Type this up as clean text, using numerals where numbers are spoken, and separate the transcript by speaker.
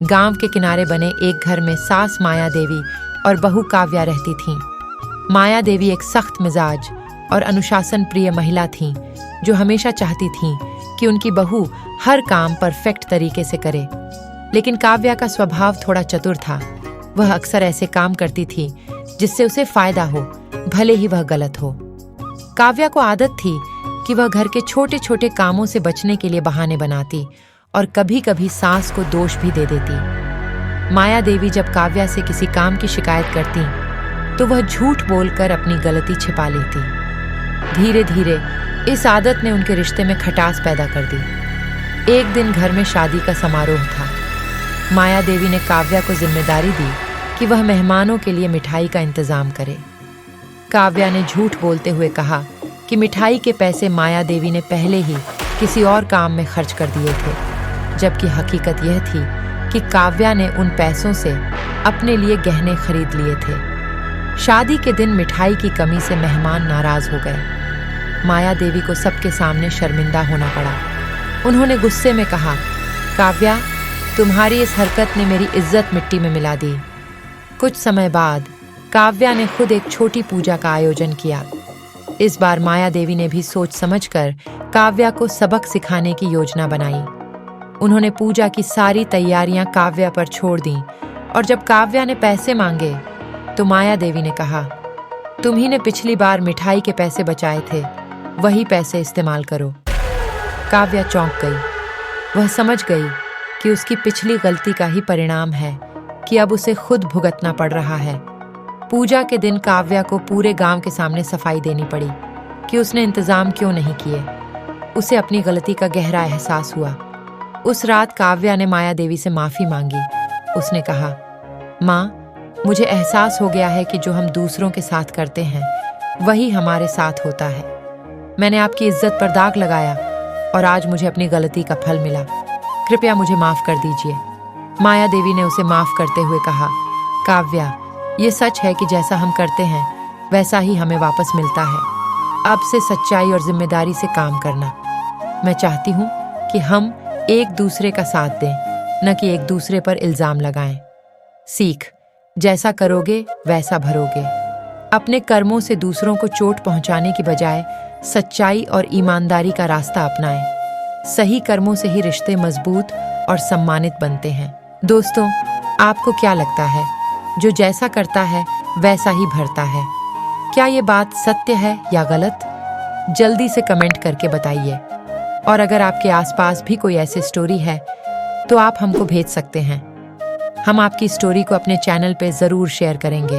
Speaker 1: गांव के किनारे बने एक घर में सास माया देवी और बहू काव्या रहती थीं। माया देवी एक सख्त मिजाज और अनुशासन प्रिय महिला थीं, जो हमेशा चाहती थीं कि उनकी बहू हर काम परफेक्ट तरीके से करे। लेकिन काव्या का स्वभाव थोड़ा चतुर था। वह अक्सर ऐसे काम करती थी जिससे उसे फायदा हो, भले ही वह गलत हो। काव्या को आदत थी कि वह घर के छोटे छोटे कामों से बचने के लिए बहाने बनाती और कभी कभी सास को दोष भी दे देती। माया देवी जब काव्या से किसी काम की शिकायत करती तो वह झूठ बोलकर अपनी गलती छिपा लेती। धीरे धीरे इस आदत ने उनके रिश्ते में खटास पैदा कर दी। एक दिन घर में शादी का समारोह था। माया देवी ने काव्या को जिम्मेदारी दी कि वह मेहमानों के लिए मिठाई का इंतजाम करे। काव्या ने झूठ बोलते हुए कहा कि मिठाई के पैसे माया देवी ने पहले ही किसी और काम में खर्च कर दिए थे, जबकि हकीकत यह थी कि काव्या ने उन पैसों से अपने लिए गहने खरीद लिए थे। शादी के दिन मिठाई की कमी से मेहमान नाराज हो गए। माया देवी को सबके सामने शर्मिंदा होना पड़ा। उन्होंने गुस्से में कहा, काव्या, तुम्हारी इस हरकत ने मेरी इज्जत मिट्टी में मिला दी। कुछ समय बाद काव्या ने खुद एक छोटी पूजा का आयोजन किया। इस बार माया देवी ने भी सोच समझकर काव्या को सबक सिखाने की योजना बनाई। उन्होंने पूजा की सारी तैयारियां काव्या पर छोड़ दी और जब काव्या ने पैसे मांगे तो माया देवी ने कहा, तुम ही ने पिछली बार मिठाई के पैसे बचाए थे, वही पैसे इस्तेमाल करो। काव्या चौंक गई। वह समझ गई कि उसकी पिछली गलती का ही परिणाम है कि अब उसे खुद भुगतना पड़ रहा है। पूजा के दिन काव्या को पूरे गांव के सामने सफाई देनी पड़ी कि उसने इंतजाम क्यों नहीं किए। उसे अपनी गलती का गहरा एहसास हुआ। उस रात काव्या ने माया देवी से माफी मांगी। उसने कहा, माँ, मुझे एहसास हो गया है कि जो हम दूसरों के साथ करते हैं वही हमारे साथ होता है। मैंने आपकी इज्जत पर दाग लगाया और आज मुझे अपनी गलती का फल मिला। कृपया मुझे माफ कर दीजिए। माया देवी ने उसे माफ करते हुए कहा, काव्या, ये सच है कि जैसा हम करते हैं वैसा ही हमें वापस मिलता है। अब से सच्चाई और जिम्मेदारी से काम करना। मैं चाहती हूँ कि हम एक दूसरे का साथ दें, न कि एक दूसरे पर इल्जाम लगाएं। सीख, जैसा करोगे वैसा भरोगे। अपने कर्मों से दूसरों को चोट पहुंचाने की बजाय सच्चाई और ईमानदारी का रास्ता अपनाएं। सही कर्मों से ही रिश्ते मजबूत और सम्मानित बनते हैं। दोस्तों, आपको क्या लगता है, जो जैसा करता है वैसा ही भरता है? क्या ये बात सत्य है या गलत? जल्दी से कमेंट करके बताइए। और अगर आपके आसपास भी कोई ऐसी स्टोरी है तो आप हमको भेज सकते हैं। हम आपकी स्टोरी को अपने चैनल पे ज़रूर शेयर करेंगे।